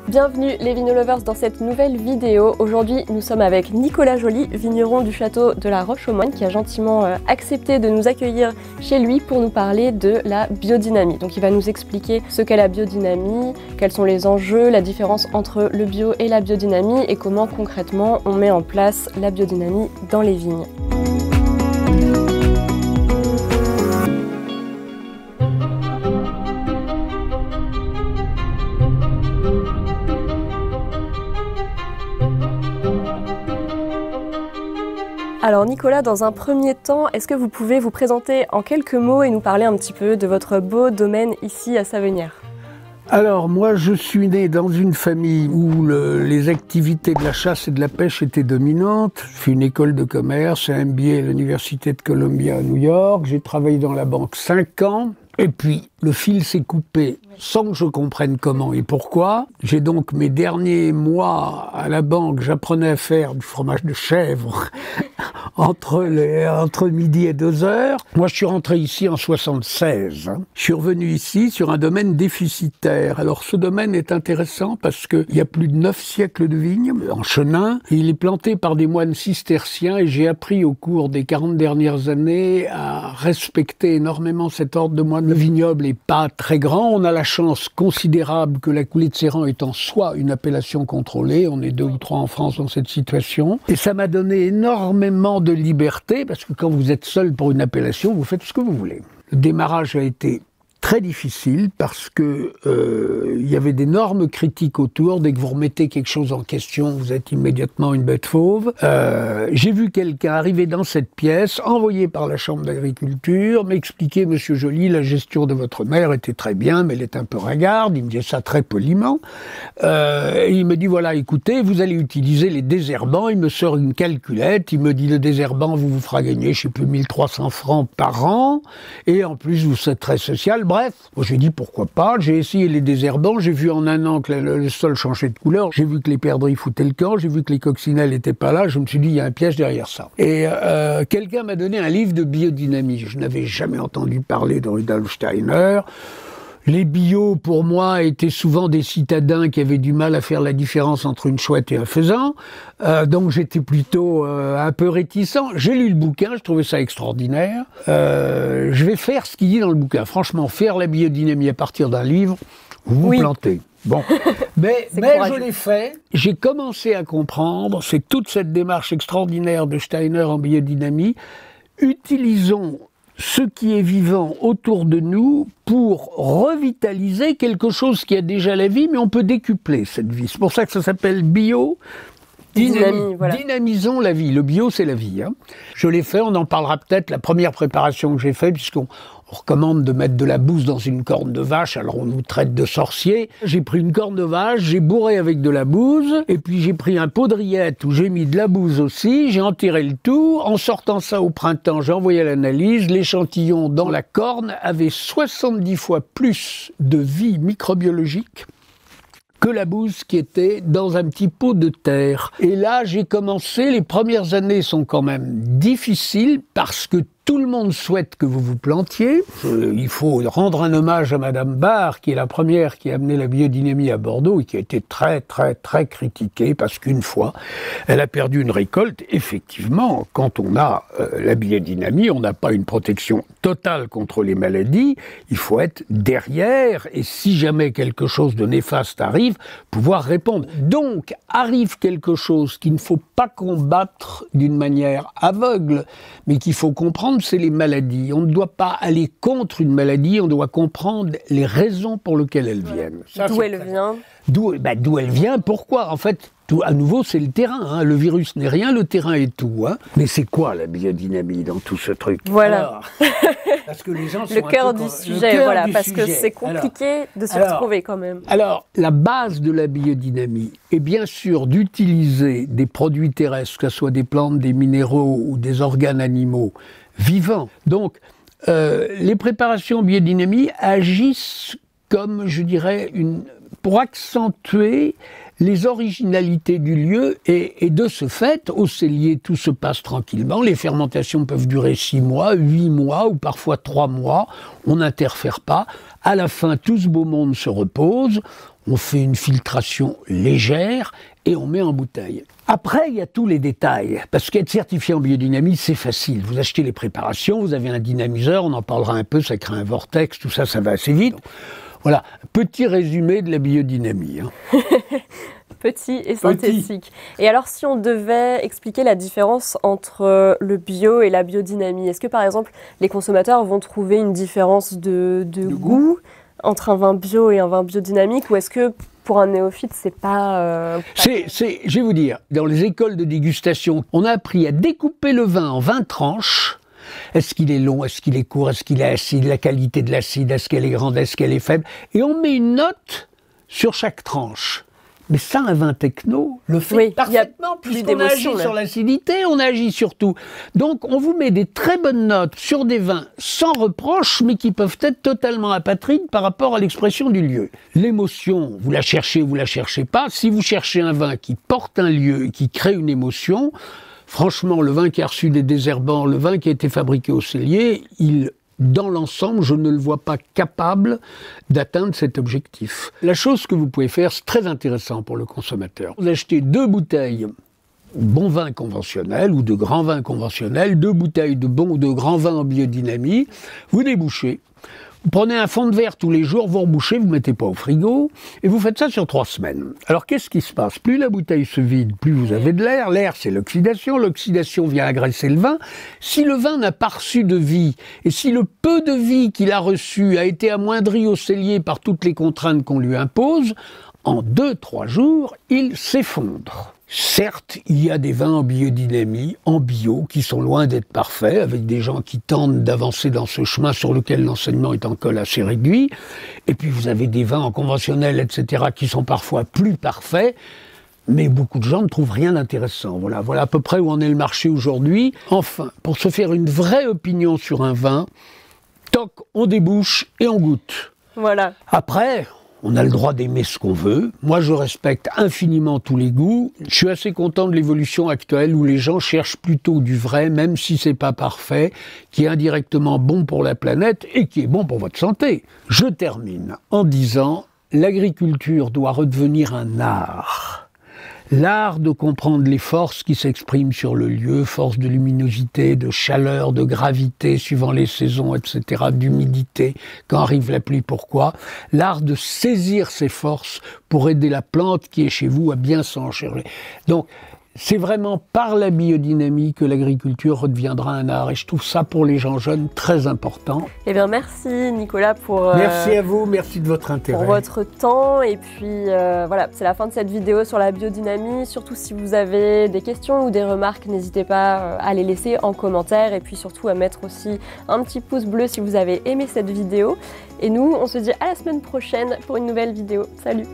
Bienvenue les Vignolovers dans cette nouvelle vidéo. Aujourd'hui nous sommes avec Nicolas Joly, vigneron du château de la Roche-aux-Moines, qui a gentiment accepté de nous accueillir chez lui pour nous parler de la biodynamie. Donc il va nous expliquer ce qu'est la biodynamie, quels sont les enjeux, la différence entre le bio et la biodynamie et comment concrètement on met en place la biodynamie dans les vignes. Alors Nicolas, dans un premier temps, est-ce que vous pouvez vous présenter en quelques mots et nous parler un petit peu de votre beau domaine ici à Savenières? Alors moi je suis né dans une famille où les activités de la chasse et de la pêche étaient dominantes. J'ai fait une école de commerce, un MBA à l'université de Columbia à New York. J'ai travaillé dans la banque 5 ans. Et puis, le fil s'est coupé sans que je comprenne comment et pourquoi. J'ai donc mes derniers mois à la banque, j'apprenais à faire du fromage de chèvre entre midi et 2 heures. Moi, je suis rentré ici en 76. Je suis revenu ici sur un domaine déficitaire. Alors, ce domaine est intéressant parce qu'il y a plus de 9 siècles de vignes en Chenin. Et il est planté par des moines cisterciens et j'ai appris au cours des 40 dernières années à respecter énormément cet ordre de moines. Le vignoble n'est pas très grand. On a la chance considérable que la coulée de Séran est en soi une appellation contrôlée. On est 2 ou 3 en France dans cette situation. Et ça m'a donné énormément de liberté parce que quand vous êtes seul pour une appellation, vous faites ce que vous voulez. Le démarrage a été très difficile parce que il y avait d'énormes critiques autour. Dès que vous remettez quelque chose en question, vous êtes immédiatement une bête fauve. J'ai vu quelqu'un arriver dans cette pièce, envoyé par la Chambre d'agriculture, m'expliquer, Monsieur Joly, la gestion de votre mère était très bien, mais elle est un peu ringarde. Il me dit ça très poliment. Et il me dit, voilà, écoutez, vous allez utiliser les désherbants. Il me sort une calculette. Il me dit, le désherbant vous fera gagner, je sais plus, 1300 francs par an. Et en plus, vous serez très social. Bref, j'ai dit pourquoi pas, j'ai essayé les désherbants, j'ai vu en un an que le sol changeait de couleur, j'ai vu que les perdrix foutaient le camp, j'ai vu que les coccinelles n'étaient pas là, je me suis dit il y a un piège derrière ça. Et quelqu'un m'a donné un livre de biodynamie, je n'avais jamais entendu parler de Rudolf Steiner. Les bio, pour moi, étaient souvent des citadins qui avaient du mal à faire la différence entre une chouette et un faisan. Donc j'étais plutôt un peu réticent. J'ai lu le bouquin, je trouvais ça extraordinaire. Je vais faire ce qu'il dit dans le bouquin. Franchement, faire la biodynamie à partir d'un livre, vous vous plantez. Bon, mais je l'ai fait. J'ai commencé à comprendre, c'est toute cette démarche extraordinaire de Steiner en biodynamie. Utilisons ce qui est vivant autour de nous pour revitaliser quelque chose qui a déjà la vie, mais on peut décupler cette vie. C'est pour ça que ça s'appelle bio. Voilà. Dynamisons la vie. Le bio, c'est la vie. Je l'ai fait, on en parlera peut-être, la première préparation que j'ai faite, puisqu'on recommande de mettre de la bouse dans une corne de vache, alors on nous traite de sorciers. J'ai pris une corne de vache, j'ai bourré avec de la bouse, et puis j'ai pris un pot de rillettes où j'ai mis de la bouse aussi, j'ai enterré le tout. En sortant ça au printemps, j'ai envoyé à l'analyse, l'échantillon dans la corne avait 70 fois plus de vie microbiologique que la bouse qui était dans un petit pot de terre. Et là, j'ai commencé, les premières années sont quand même difficiles parce que tout le monde souhaite que vous vous plantiez. Il faut rendre un hommage à Madame Barre, qui est la première qui a amené la biodynamie à Bordeaux et qui a été très, très, très critiquée parce qu'une fois, elle a perdu une récolte. Effectivement, quand on a la biodynamie, on n'a pas une protection totale contre les maladies. Il faut être derrière et si jamais quelque chose de néfaste arrive, pouvoir répondre. Donc, arrive quelque chose qu'il ne faut pas combattre d'une manière aveugle, mais qu'il faut comprendre, c'est les maladies. On ne doit pas aller contre une maladie, on doit comprendre les raisons pour lesquelles elles viennent. D'où elle vient ? D'où elle vient, pourquoi ? En fait, à nouveau, c'est le terrain. Le virus n'est rien, le terrain est tout. Mais c'est quoi la biodynamie dans tout ce truc ? Voilà. Alors, parce que les gens sont le cœur du sujet, voilà, parce que c'est compliqué de s'y retrouver quand même. Alors, la base de la biodynamie est bien sûr d'utiliser des produits terrestres, que ce soit des plantes, des minéraux ou des organes animaux vivants. Donc, les préparations biodynamie agissent comme, je dirais, pour accentuer les originalités du lieu et de ce fait, au cellier, tout se passe tranquillement. Les fermentations peuvent durer 6 mois, 8 mois ou parfois 3 mois. On n'interfère pas. À la fin, tout ce beau monde se repose. on fait une filtration légère et on met en bouteille. Après, il y a tous les détails, parce qu'être certifié en biodynamie, c'est facile. Vous achetez les préparations, vous avez un dynamiseur, on en parlera un peu, ça crée un vortex, tout ça, ça va assez vite. Voilà, petit résumé de la biodynamie. Petit et synthétique. Et alors, si on devait expliquer la différence entre le bio et la biodynamie, est-ce que par exemple, les consommateurs vont trouver une différence de goût entre un vin bio et un vin biodynamique, ou est-ce que pour un néophyte, c'est pas... Je vais vous dire, dans les écoles de dégustation, on a appris à découper le vin en 20 tranches. Est-ce qu'il est long, est-ce qu'il est court, est-ce qu'il est acide, la qualité de l'acide, est-ce qu'elle est grande, est-ce qu'elle est faible, et on met une note sur chaque tranche. Mais ça, un vin techno le fait parfaitement, puisqu'on agit sur l'acidité, on agit sur tout. Donc, on vous met des très bonnes notes sur des vins sans reproche, mais qui peuvent être totalement apatrides par rapport à l'expression du lieu. L'émotion, vous la cherchez ou vous la cherchez pas. Si vous cherchez un vin qui porte un lieu et qui crée une émotion, franchement, le vin qui a reçu des désherbants, le vin qui a été fabriqué au cellier, dans l'ensemble, je ne le vois pas capable d'atteindre cet objectif. La chose que vous pouvez faire, c'est très intéressant pour le consommateur. Vous achetez 2 bouteilles de bon vin conventionnel ou de grand vin conventionnel, 2 bouteilles de bon ou de grand vin en biodynamie, vous débouchez. Vous prenez un fond de verre tous les jours, vous rebouchez, vous ne mettez pas au frigo, et vous faites ça sur 3 semaines. Alors qu'est-ce qui se passe? Plus la bouteille se vide, plus vous avez de l'air. L'air, c'est l'oxydation. L'oxydation vient agresser le vin. Si le vin n'a pas reçu de vie, et si le peu de vie qu'il a reçu a été amoindri au cellier par toutes les contraintes qu'on lui impose, en 2-3 jours, il s'effondre. Certes, il y a des vins en biodynamie, en bio, qui sont loin d'être parfaits, avec des gens qui tentent d'avancer dans ce chemin sur lequel l'enseignement est encore assez réduit. Et puis vous avez des vins en conventionnel, etc., qui sont parfois plus parfaits, mais beaucoup de gens ne trouvent rien d'intéressant. Voilà à peu près où en est le marché aujourd'hui. Enfin, pour se faire une vraie opinion sur un vin, toc, on débouche et on goûte. Voilà. Après, on a le droit d'aimer ce qu'on veut. Moi, je respecte infiniment tous les goûts. Je suis assez content de l'évolution actuelle où les gens cherchent plutôt du vrai, même si c'est pas parfait, qui est indirectement bon pour la planète et qui est bon pour votre santé. Je termine en disant, l'agriculture doit redevenir un art. L'art de comprendre les forces qui s'expriment sur le lieu, forces de luminosité, de chaleur, de gravité, suivant les saisons, etc., d'humidité, quand arrive la pluie, pourquoi. L'art de saisir ces forces pour aider la plante qui est chez vous à bien s'engermer. Donc, c'est vraiment par la biodynamie que l'agriculture redeviendra un art. Et je trouve ça, pour les gens jeunes, très important. Eh bien, merci Nicolas pour... Merci à vous, merci de votre intérêt. Pour votre temps. Et puis, voilà, c'est la fin de cette vidéo sur la biodynamie. Surtout, si vous avez des questions ou des remarques, n'hésitez pas à les laisser en commentaire. Et puis, surtout, à mettre aussi un petit pouce bleu si vous avez aimé cette vidéo. Et nous, on se dit à la semaine prochaine pour une nouvelle vidéo. Salut!